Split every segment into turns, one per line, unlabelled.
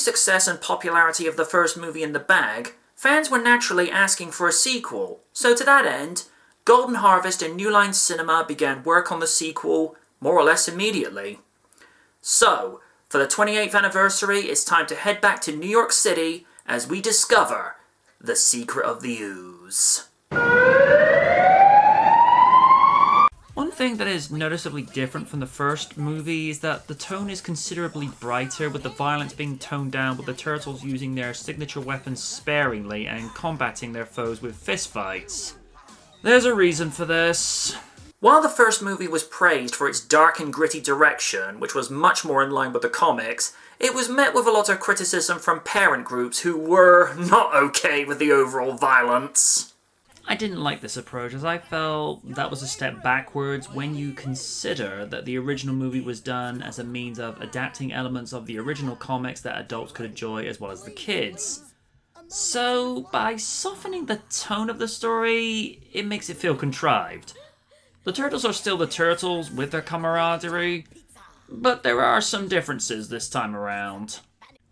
success and popularity of the first movie in the bag, fans were naturally asking for a sequel, so to that end, Golden Harvest and New Line Cinema began work on the sequel more or less immediately. So, for the 28th anniversary, it's time to head back to New York City as we discover the secret of the Ooze.
One thing that is noticeably different from the first movie is that the tone is considerably brighter, with the violence being toned down, with the turtles using their signature weapons sparingly and combating their foes with fistfights. There's a reason for this.
While the first movie was praised for its dark and gritty direction, which was much more in line with the comics, it was met with a lot of criticism from parent groups who were not okay with the overall violence.
I didn't like this approach, as I felt that was a step backwards when you consider that the original movie was done as a means of adapting elements of the original comics that adults could enjoy as well as the kids. So, by softening the tone of the story, it makes it feel contrived. The Turtles are still the Turtles with their camaraderie, but there are some differences this time around.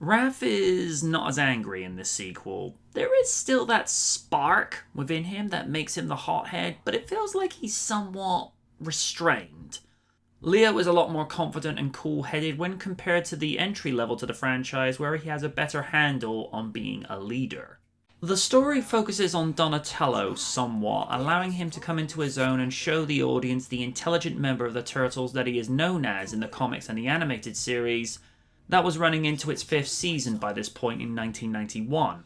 Raph is not as angry in this sequel. There is still that spark within him that makes him the hothead, but it feels like he's somewhat restrained. Leo is a lot more confident and cool-headed when compared to the entry level to the franchise, where he has a better handle on being a leader. The story focuses on Donatello somewhat, allowing him to come into his own and show the audience the intelligent member of the Turtles that he is known as in the comics and the animated series that was running into its 5th season by this point in 1991.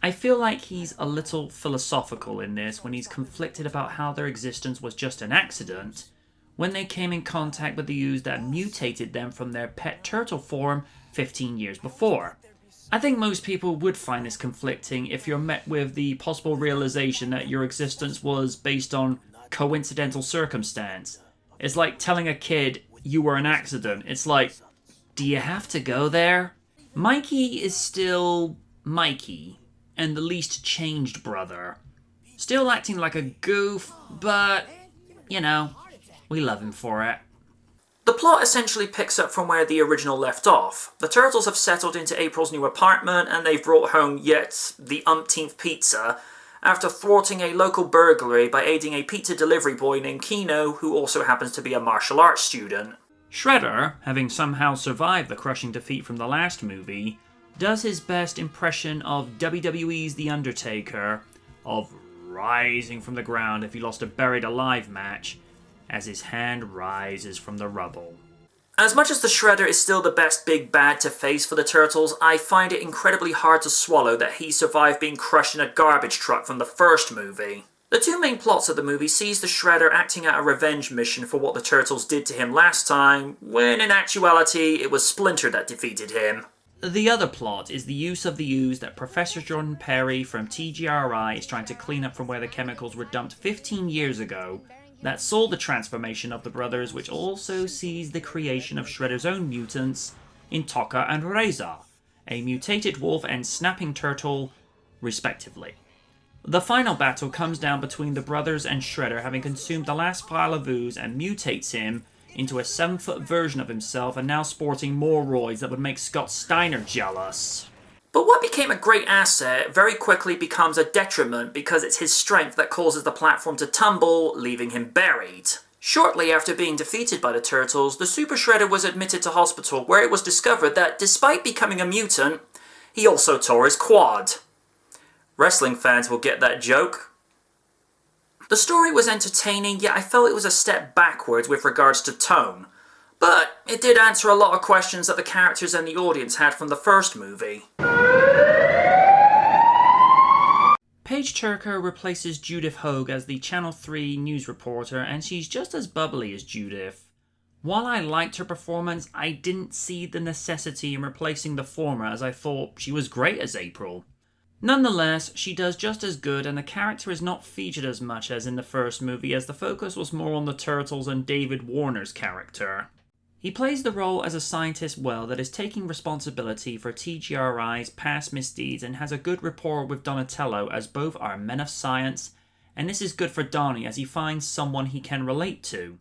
I feel like he's a little philosophical in this when he's conflicted about how their existence was just an accident when they came in contact with the Ooze that mutated them from their pet turtle form 15 years before. I think most people would find this conflicting if you're met with the possible realization that your existence was based on coincidental circumstance. It's like telling a kid you were an accident. It's like, do you have to go there? Mikey is still Mikey, and the least changed brother. Still acting like a goof, but, you know, we love him for it.
The plot essentially picks up from where the original left off. The Turtles have settled into April's new apartment, and they've brought home yet the umpteenth pizza, after thwarting a local burglary by aiding a pizza delivery boy named Kino, who also happens to be a martial arts student.
Shredder, having somehow survived the crushing defeat from the last movie, does his best impression of WWE's The Undertaker, of rising from the ground if he lost a buried alive match, as his hand rises from the rubble.
As much as the Shredder is still the best big bad to face for the Turtles, I find it incredibly hard to swallow that he survived being crushed in a garbage truck from the first movie. The two main plots of the movie sees the Shredder acting out a revenge mission for what the Turtles did to him last time, when in actuality it was Splinter that defeated him.
The other plot is the use of the Ooze that Professor Jordan Perry from TGRI is trying to clean up from where the chemicals were dumped 15 years ago, that saw the transformation of the brothers, which also sees the creation of Shredder's own mutants in Tokka and Reza, a mutated wolf and snapping turtle, respectively. The final battle comes down between the brothers and Shredder, having consumed the last pile of Ooze, and mutates him into a 7-foot version of himself, and now sporting more roids that would make Scott Steiner jealous.
But what became a great asset very quickly becomes a detriment because it's his strength that causes the platform to tumble, leaving him buried. Shortly after being defeated by the Turtles, the Super Shredder was admitted to hospital, where it was discovered that despite becoming a mutant, he also tore his quad. Wrestling fans will get that joke. The story was entertaining, yet I felt it was a step backwards with regards to tone. But it did answer a lot of questions that the characters and the audience had from the first movie.
Paige Turker replaces Judith Hogue as the Channel 3 news reporter, and she's just as bubbly as Judith. While I liked her performance, I didn't see the necessity in replacing the former, as I thought she was great as April. Nonetheless, she does just as good, and the character is not featured as much as in the first movie, as the focus was more on the Turtles and David Warner's character. He plays the role as a scientist well that is taking responsibility for TGRI's past misdeeds and has a good rapport with Donatello, as both are men of science, and this is good for Donnie as he finds someone he can relate to.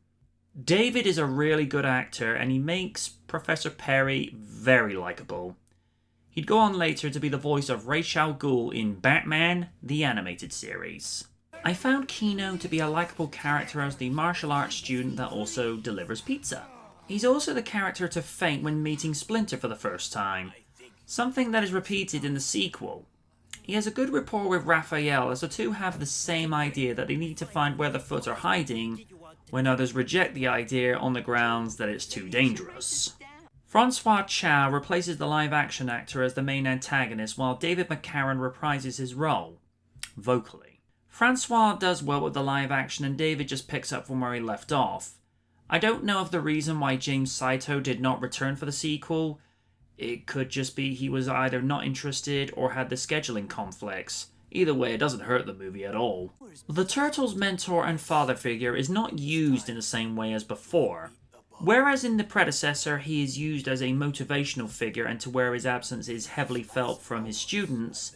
David is a really good actor, and he makes Professor Perry very likable. He'd go on later to be the voice of Ra's al Ghul in Batman, the animated series. I found Keno to be a likeable character as the martial arts student that also delivers pizza. He's also the character to faint when meeting Splinter for the first time, something that is repeated in the sequel. He has a good rapport with Raphael as the two have the same idea that they need to find where the Foot are hiding, when others reject the idea on the grounds that it's too dangerous. Francois Chow replaces the live-action actor as the main antagonist while David McCarran reprises his role, vocally. Francois does well with the live-action and David just picks up from where he left off. I don't know of the reason why James Saito did not return for the sequel. It could just be he was either not interested or had the scheduling conflicts. Either way, it doesn't hurt the movie at all. The Turtles' mentor and father figure is not used in the same way as before. Whereas in the predecessor he is used as a motivational figure and to where his absence is heavily felt from his students,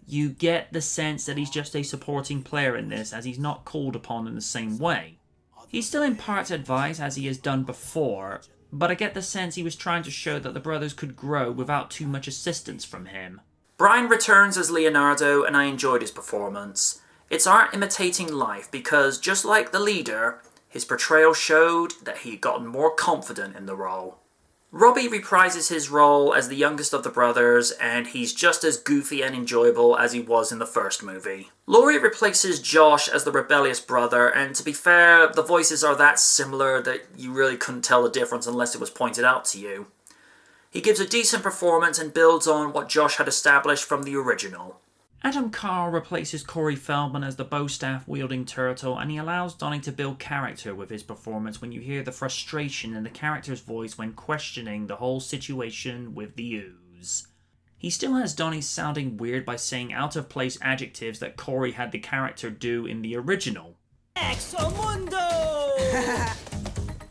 you get the sense that he's just a supporting player in this as he's not called upon in the same way. He still imparts advice as he has done before, but I get the sense he was trying to show that the brothers could grow without too much assistance from him.
Brian returns as Leonardo and I enjoyed his performance. It's art imitating life because, just like the leader, his portrayal showed that he had gotten more confident in the role. Robbie reprises his role as the youngest of the brothers, and he's just as goofy and enjoyable as he was in the first movie. Laurie replaces Josh as the rebellious brother, and to be fair, the voices are that similar that you really couldn't tell the difference unless it was pointed out to you. He gives a decent performance and builds on what Josh had established from the original.
Adam Carl replaces Corey Feldman as the bow-staff-wielding turtle, and he allows Donnie to build character with his performance when you hear the frustration in the character's voice when questioning the whole situation with the Ooze. He still has Donnie sounding weird by saying out-of-place adjectives that Corey had the character do in the original.
Exo Mundo!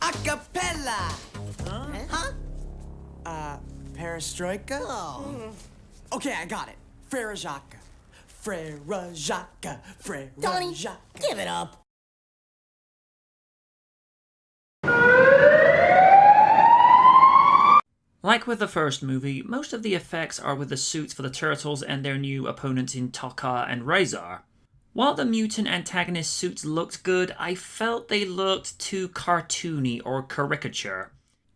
Acapella! Perestroika? Oh. Okay, I got it. Frere Jacques. Frere Jacques. Frere
Donnie,
Jacques.
give it up.
Like with the first movie, most of the effects are with the suits for the Turtles and their new opponents in Tokka and Razor. While the mutant antagonist suits looked good, I felt they looked too cartoony or caricature.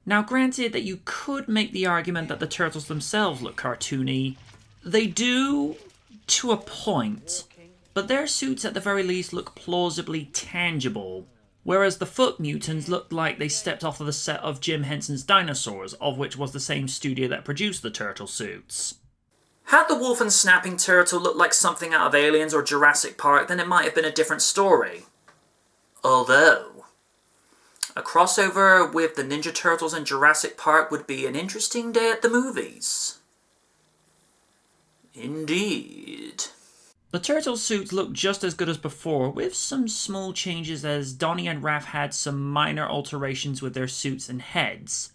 Now granted that you could make the argument that the Turtles themselves look cartoony, they do to a point, but their suits at the very least look plausibly tangible, whereas the Foot Mutants looked like they stepped off of the set of Jim Henson's Dinosaurs, of which was the same studio that produced the Turtle suits.
Had the Wolf and Snapping Turtle looked like something out of Aliens or Jurassic Park, then it might have been a different story. Although, a crossover with the Ninja Turtles and Jurassic Park would be an interesting day at the movies. Indeed.
The Turtle suits look just as good as before, with some small changes as Donnie and Raph had some minor alterations with their suits and heads.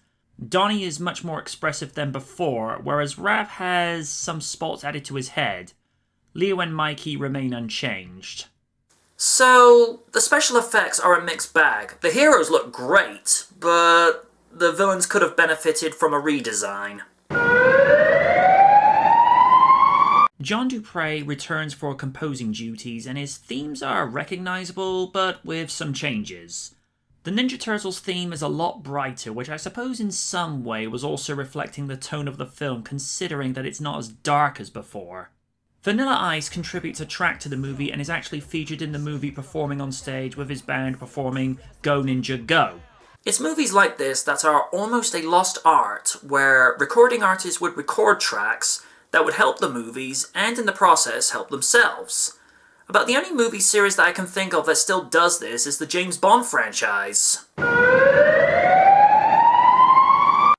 Donnie is much more expressive than before, whereas Raph has some spots added to his head. Leo and Mikey remain unchanged.
So, the special effects are a mixed bag. The heroes look great, but the villains could have benefited from a redesign.
John Dupre returns for composing duties, and his themes are recognizable, but with some changes. The Ninja Turtles theme is a lot brighter, which I suppose in some way was also reflecting the tone of the film, considering that it's not as dark as before. Vanilla Ice contributes a track to the movie and is actually featured in the movie performing on stage with his band performing Go Ninja Go.
It's movies like this that are almost a lost art, where recording artists would record tracks that would help the movies, and in the process help themselves. About the only movie series that I can think of that still does this is the James Bond franchise.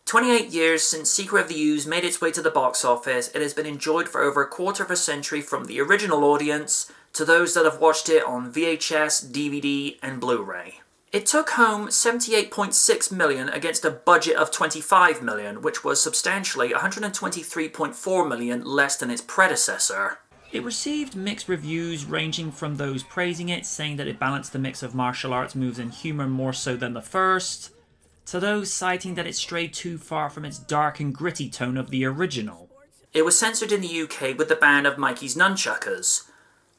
28 years since Secret of the Ooze made its way to the box office, it has been enjoyed for over a quarter of a century from the original audience to those that have watched it on VHS, DVD, and Blu-ray. It took home $78.6 million against a budget of $25 million, which was substantially $123.4 million less than its predecessor.
It received mixed reviews ranging from those praising it, saying that it balanced the mix of martial arts moves and humour more so than the first, to those citing that it strayed too far from its dark and gritty tone of the original.
It was censored in the UK with the ban of Mikey's Nunchuckers,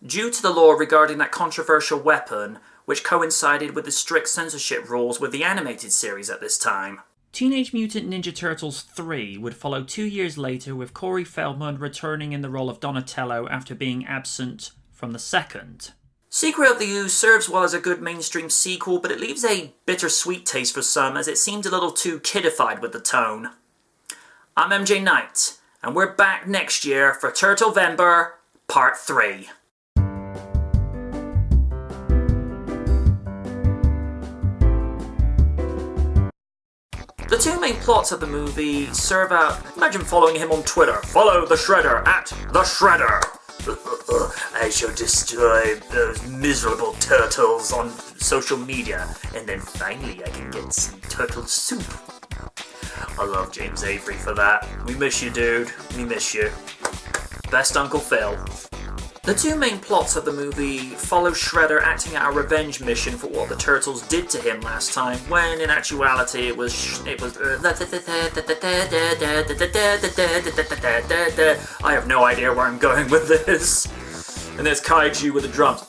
due to the law regarding that controversial weapon, which coincided with the strict censorship rules with the animated series at this time.
Teenage Mutant Ninja Turtles 3 would follow 2 years later, with Corey Feldman returning in the role of Donatello after being absent from the second.
Secret of the Ooze serves well as a good mainstream sequel, but it leaves a bittersweet taste for some, as it seemed a little too kidified with the tone. I'm MJ Knight, and we're back next year for TurtleVember Part 3. The two main plots of the movie serve out... Imagine following him on Twitter. Follow the Shredder at the Shredder. I shall destroy those miserable turtles on social media, and then finally I can get some turtle soup. I love James Avery for that. We miss you, dude. We miss you. Best Uncle Phil. The two main plots of the movie follow Shredder acting out a revenge mission for what the Turtles did to him last time, when in actuality it was I have no idea where I'm going with this. And there's Kaiju with the drums.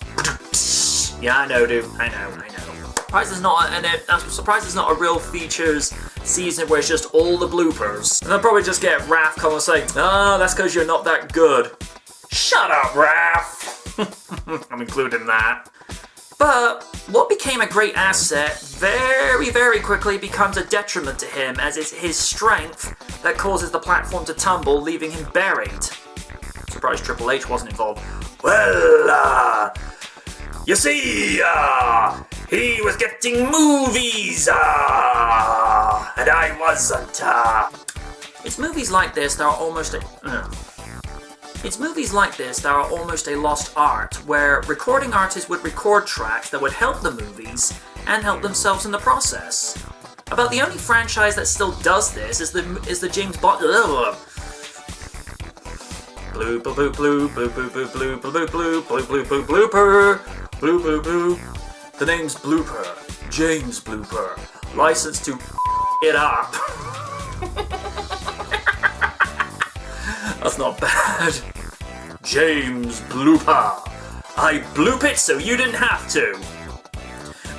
Yeah, I know, dude. I know. I'm surprised there's not a real features season where it's just all the bloopers. And they'll probably just get Raph come and say, that's because you're not that good. Shut up, Raph! I'm including that. But what became a great asset very, very quickly becomes a detriment to him, as it's his strength that causes the platform to tumble, leaving him buried. Surprised Triple H wasn't involved. Well, you see, he was getting movies, and I wasn't. It's movies like this that are almost a lost art, where recording artists would record tracks that would help the movies and help themselves in the process. About the only franchise that still does this is the James Bond. Blue blue blue blue blue blue blue blue blue blue blue blue blue blooper blue blue blue. The name's Blooper, James Blooper, licensed to it up. That's not bad. James Blooper. I bloop it so you didn't have to.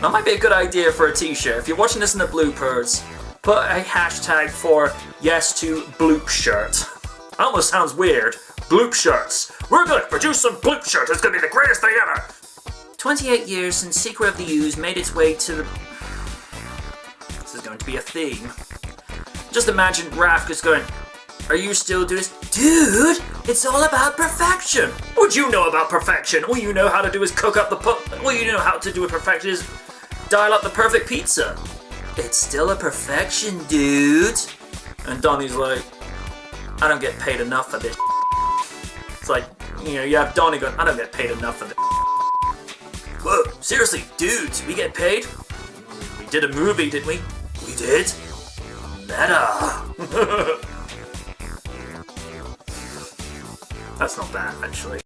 That might be a good idea for a t-shirt. If you're watching this in the bloopers, put a hashtag for yes to bloop shirt. That almost sounds weird. Bloop shirts. We're gonna produce some bloop shirts. It's gonna be the greatest thing ever. 28 years since Secret of the Ooze made its way to the... This is going to be a theme. Just imagine Raph just going, are you still doing this? Dude, it's all about perfection. What you know about perfection? All you know how to do is cook up all you know how to do with perfection is dial up the perfect pizza. It's still a perfection, dude. And Donnie's like, I don't get paid enough for this. It's like, you have Donnie going, I don't get paid enough for this. Whoa, seriously, dudes, we get paid? We did a movie, didn't we? We did? Meta. That's not bad, actually.